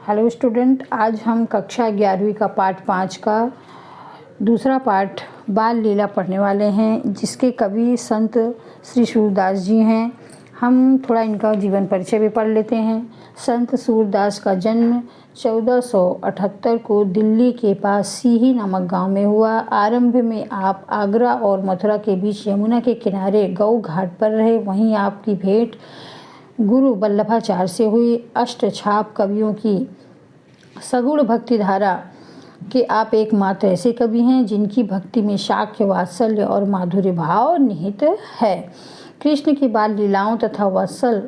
Hello student, आज हम कक्षा 11वीं का पाठ 5 का दूसरा पाठ बाल लीला पढ़ने वाले हैं, जिसके कवि संत श्री सूरदास जी हैं। हम थोड़ा इनका जीवन परिचय भी पढ़ लेते हैं। संत सूरदास का जन्म 1478 को दिल्ली के पास सीही नामक गांव में हुआ। आरंभ में आप आगरा और मथुरा के बीच यमुना के किनारे गौ घाट पर रहे। वहीं आपकी भेंट गुरु वल्लभाचार्य से हुई। अष्टछाप कवियों की सगुण भक्ति धारा के आप एकमात्र ऐसे कवि हैं जिनकी भक्ति में शाक्य, वात्सल्य और माधुर्य भाव निहित है। कृष्ण की बाल लीलाओं तथा वात्सल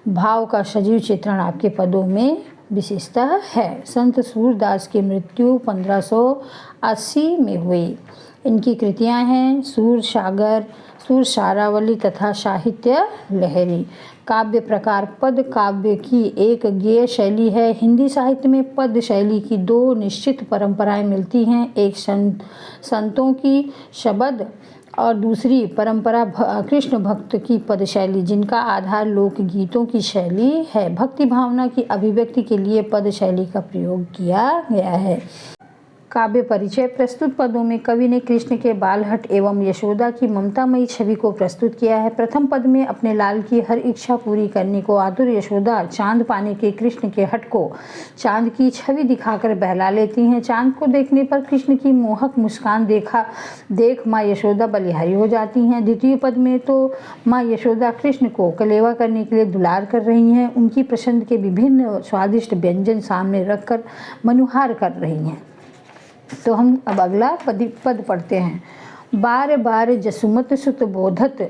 भाव का सजीव चित्रण आपके पदों में विशेषता है। संत सूरदास की मृत्यु 1580 में हुई। इनकी कृतियां हैं सूर सागर, सूर सारावली तथा साहित्य लहरी। काव्य प्रकार पद काव्य की एक गेय शैली है। हिंदी साहित्य में पद शैली की दो निश्चित परंपराएं मिलती हैं। एक संतों की शबद और दूसरी परंपरा कृष्ण भक्त की पद शैली, जिनका आधार लोकगीतों की शैली है। भक्ति भावना की अभिव्यक्ति के लिए पद शैली का प्रयोग किया गया है। काव्य परिचय। प्रस्तुत पदों में कवि ने कृष्ण के बालहट एवं यशोदा की ममतामयी छवि को प्रस्तुत किया है। प्रथम पद में अपने लाल की हर इच्छा पूरी करने को आतुर यशोदा चांद पाने के कृष्ण के हट को चांद की छवि दिखाकर बहला लेती हैं। चांद को देखने पर कृष्ण की मोहक मुस्कान देख माँ यशोदा बलिहारी हो जाती हैं। द्वितीय पद में तो माँ यशोदा कृष्ण को कलेवा करने के लिए दुलार कर रही हैं। उनकी पसंद के विभिन्न स्वादिष्ट व्यंजन सामने रखकर मनुहार कर रही हैं। तो हम अब अगला पद पढ़ते हैं। बार बार जसुमत सुत बोधत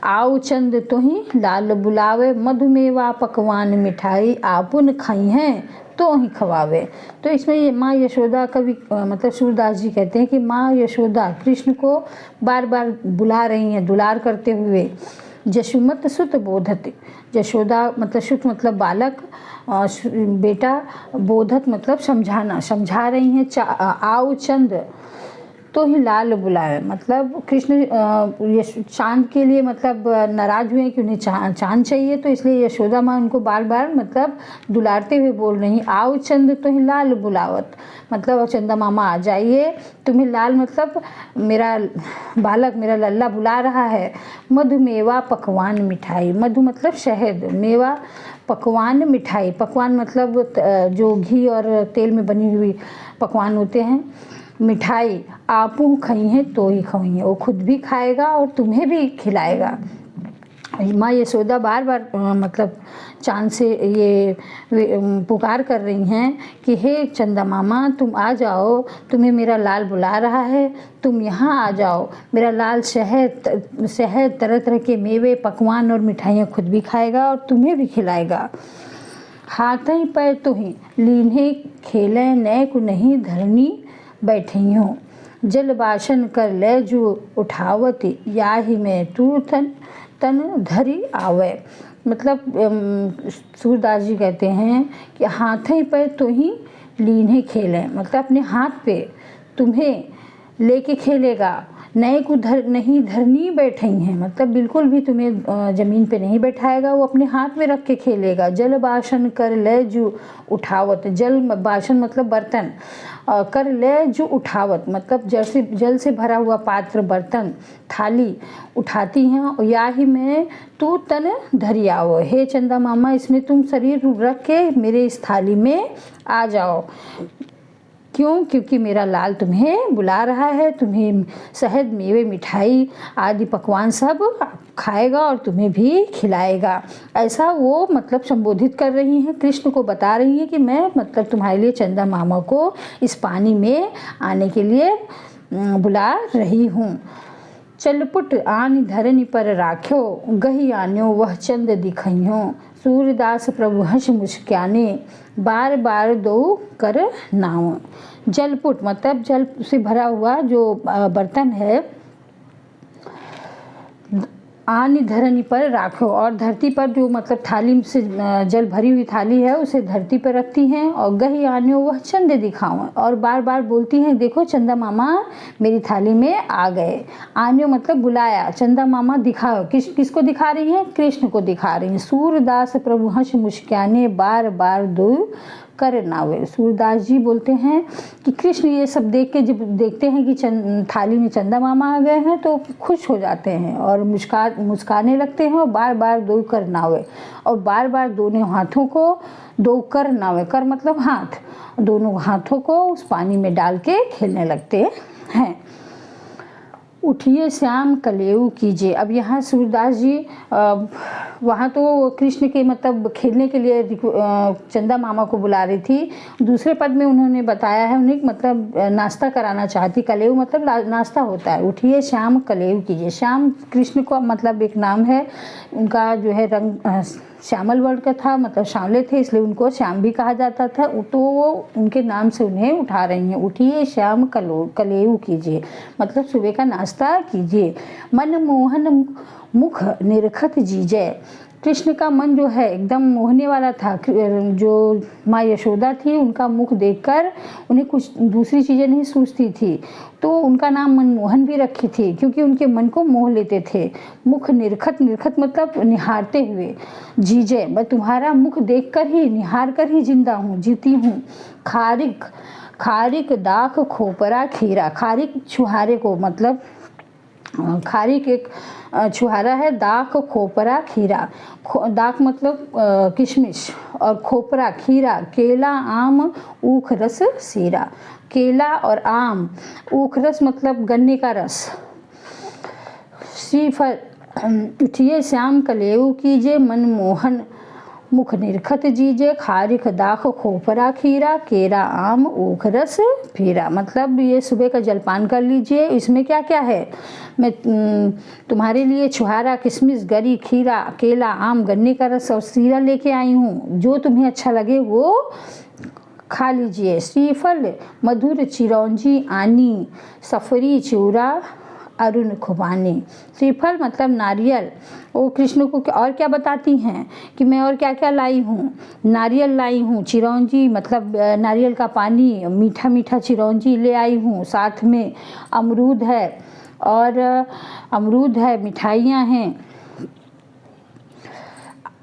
आउ चंद तोहि लाल बुलावे, मधुमेवा पकवान मिठाई आपुन खाई हैं तो ही खवावे। तो इसमें ये माँ यशोदा कवि मतलब सूरदास जी कहते हैं कि माँ यशोदा कृष्ण को बार बार बुला रही हैं दुलार करते हुए। जसुमत सुत बोधत, यशोदा मतलब सुत मतलब बालक, बेटा, बोधत मतलब समझाना, समझा रही हैं। आओ चंद तो ही लाल बुलाए, मतलब कृष्ण चांद के लिए मतलब नाराज हुए कि उन्हें चांद चाहिए, तो इसलिए यशोदा माँ उनको बार बार मतलब दुलारते हुए बोल रही। आओ चंद तो ही लाल बुलावत, मतलब चंदा मामा आ जाइए, तुम्हें लाल मतलब मेरा बालक मेरा लल्ला बुला रहा है। मधु मेवा पकवान मिठाई, मधु मतलब शहद, मेवा पकवान मिठाई, पकवान मतलब जो घी और तेल में बनी हुई पकवान होते हैं। मिठाई आपू खाई हैं तो ही खाई हैं, वो खुद भी खाएगा और तुम्हें भी खिलाएगा। माँ यशोदा बार बार मतलब चांद से ये पुकार कर रही हैं कि हे चंदा मामा तुम आ जाओ, तुम्हें मेरा लाल बुला रहा है, तुम यहाँ आ जाओ। मेरा लाल शहद तरह तरह के मेवे पकवान और मिठाइयाँ खुद भी खाएगा और तुम्हें भी खिलाएगा। हाथ ही पैर तो ही लीन्हे खेलें नए को नहीं धरनी बैठी हूँ, जल बाशन कर ले जो उठावत या ही मैं तू तन धरी आवे। मतलब सूरदास जी कहते हैं कि हाथ ही पैर तो ही लीन्हे खेलें, मतलब अपने हाथ पे तुम्हें लेके खेलेगा। नए को नहीं धरनी बैठी हैं, मतलब बिल्कुल भी तुम्हें ज़मीन पे नहीं बैठाएगा, वो अपने हाथ में रख के खेलेगा। जल बाशन कर ले जो उठावत, जल बाशन मतलब बर्तन, कर ले जो उठावत मतलब जल से भरा हुआ पात्र, बर्तन, थाली उठाती हैं। या ही मैं तू तन धरी आओ, हे चंदा मामा इसमें तुम शरीर रख के मेरे इस थाली में आ जाओ। क्यों? क्योंकि मेरा लाल तुम्हें बुला रहा है, तुम्हें शहद मेवे मिठाई आदि पकवान सब खाएगा और तुम्हें भी खिलाएगा। ऐसा वो मतलब संबोधित कर रही हैं, कृष्ण को बता रही हैं कि मैं मतलब तुम्हारे लिए चंदा मामा को इस पानी में आने के लिए बुला रही हूँ। चलपुट आन धरनी पर राख्यो, गही आन्यो वह चंद दिखइयो। सूरदास प्रभु हंस मुस्काने, बार बार दो कर नाव। जलपुट मतलब जल से भरा हुआ जो बर्तन है। आनी धरनी पर राखो, और धरती पर जो मतलब थाली से जल भरी हुई थाली है उसे धरती पर रखती हैं। और गही आन्यो वह चंद दिखाओ, और बार बार बोलती हैं देखो चंदा मामा मेरी थाली में आ गए। आन्यो मतलब बुलाया, चंदा मामा दिखाओ, किसको दिखा रही हैं? कृष्ण को दिखा रही हैं। सूरदास प्रभु हंस मुस्काने, बार बार दो कर नावे। सूरदास जी बोलते हैं कि कृष्ण ये सब देख के जब देखते हैं कि थाली में चंदा मामा आ गए हैं तो खुश हो जाते हैं और मुस्काने लगते हैं और बार बार दो कर नावे, और बार बार दोनों हाथों को दो कर नावे, कर मतलब हाथ, दोनों हाथों को उस पानी में डाल के खेलने लगते हैं। उठिए श्याम कलेऊ कीजिए। अब यहाँ सूरदास जी वहाँ तो कृष्ण के मतलब खेलने के लिए चंदा मामा को बुला रही थी, दूसरे पद में उन्होंने बताया है उन्हें मतलब नाश्ता कराना चाहती। कलेऊ मतलब नाश्ता होता है। उठिए श्याम कलेऊ कीजिए। श्याम कृष्ण का मतलब एक नाम है, उनका जो है रंग श्यामल वर्ण का था, मतलब श्यामले थे इसलिए उनको श्याम भी कहा जाता था, तो वो उनके नाम से उन्हें उठा रही हैं। उठिए श्याम कलेऊ कीजिए मतलब सुबह का नाश्ता कीजिए। मन मोहन मुख निरखत जीजय। कृष्ण का मन जो है एकदम मोहने वाला था। जो माँ यशोदा थी उनका मुख देखकर उन्हें कुछ दूसरी चीज़ें नहीं सूझती थी, तो उनका नाम मनमोहन भी रखी थी क्योंकि उनके मन को मोह लेते थे। मुख निरखत, निरखत मतलब निहारते हुए। जीजय मैं तुम्हारा मुख देखकर ही, निहार कर ही जिंदा हूँ, जीती हूँ। खारिक, खारिक दाख खोपरा खीरा। खारिक छुहारे को मतलब खारिक एक छुहारा है, दाख खोपरा खीरा। दाख मतलब किशमिश और खोपरा खीरा, केला आम ऊख रस सीरा। केला और आम, ऊख रस मतलब गन्ने का रस। श्रीफल। उठिए श्याम कलेऊ कीजिए, मनमोहन मुख निरखत जीजे। खारिक दाख खोपरा खीरा, केरा आम ऊख रस फीरा। मतलब ये सुबह का जलपान कर लीजिए। इसमें क्या क्या है, मैं तुम्हारे लिए छुहारा, किशमिश, गरी, खीरा, केला, आम, गन्ने का रस और सीरा लेके आई हूँ, जो तुम्हें अच्छा लगे वो खा लीजिए। श्रीफल मधुर चिरौंजी आनी, सफरी चूरा अरुण खुबानी। श्रीफल मतलब नारियल। वो कृष्ण को और क्या बताती हैं कि मैं और क्या क्या लाई हूँ। नारियल लाई हूँ, चिरौंजी मतलब नारियल का पानी, मीठा मीठा चिरौंजी ले आई हूँ, साथ में अमरूद है और अमरूद है, मिठाइयाँ हैं,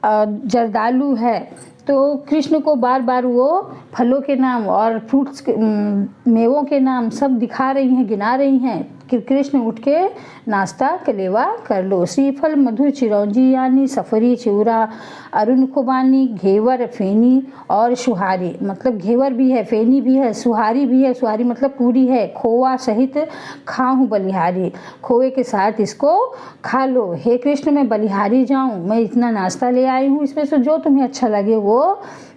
जर्दालू है। तो कृष्ण को बार बार वो फलों के नाम और फ्रूट्स मेवों के नाम सब दिखा रही हैं, गिना रही हैं कि कृष्ण उठ के नाश्ता कलेवा कर लो। श्रीफल मधुर चिरौंजी यानी सफरी चिवरा अरुण खुबानी, घेवर फेनी और सुहारी मतलब घेवर भी है, फेनी भी है, सुहारी भी है। सुहारी मतलब पूरी है। खोआ सहित खाऊं बलिहारी, खोए के साथ इसको खा लो। हे कृष्ण मैं बलिहारी जाऊं, मैं इतना नाश्ता ले आई हूँ, इसमें से जो तुम्हें अच्छा लगे वो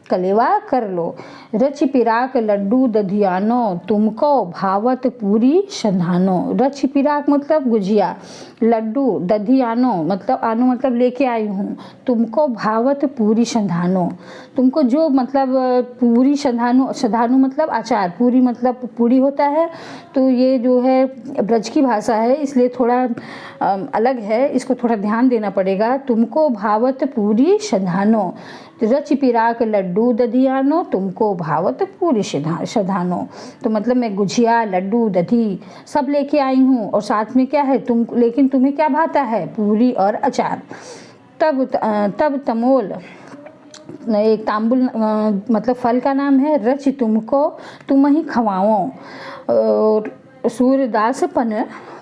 कलेवा कर लो। रच पिराक लड्डू दधियानो, तुमको भावत पूरी संधानो। रच पिराक मतलब गुजिया, लड्डू दधियानो मतलब आनो मतलब लेके आई हूँ, तुमको भावत पूरी संधानो तुमको जो मतलब पूरी संधानो, संधानो मतलब अचार, पूरी मतलब पूरी होता है। तो ये जो है ब्रज की भाषा है इसलिए थोड़ा अलग है, इसको थोड़ा ध्यान देना पड़ेगा। तुमको भावत पूरी संधानो, रच पिराक लड्डू दधियानो, तुमको भावत पूरी संधानो। तो मतलब मैं गुजिया, लड्डू, दधी सब लेके आई हूँ और साथ में क्या है तुम, लेकिन तुम्हें क्या भाता है, पूरी और अचार। तब तमोल एक तांबुल मतलब फल का नाम है। रच तुमको तुम ही खवाओ, सूरदास पन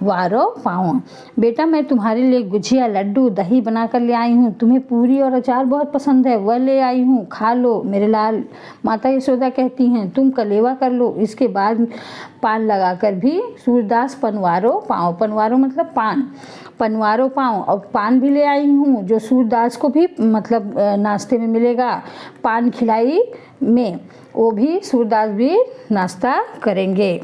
वारो पाओ। बेटा मैं तुम्हारे लिए गुजिया, लड्डू, दही बना कर ले आई हूँ, तुम्हें पूरी और अचार बहुत पसंद है, वह ले आई हूँ, खा लो मेरे लाल। माता यशोदा कहती हैं तुम कलेवा कर लो। इसके बाद पान लगाकर भी सूरदास पनवारो पाओ, पनवारो मतलब पान, पनवारो पाओ और पान भी ले आई हूँ जो सूरदास को भी मतलब नाश्ते में मिलेगा। पान खिलाई में वो भी सूरदास भी नाश्ता करेंगे।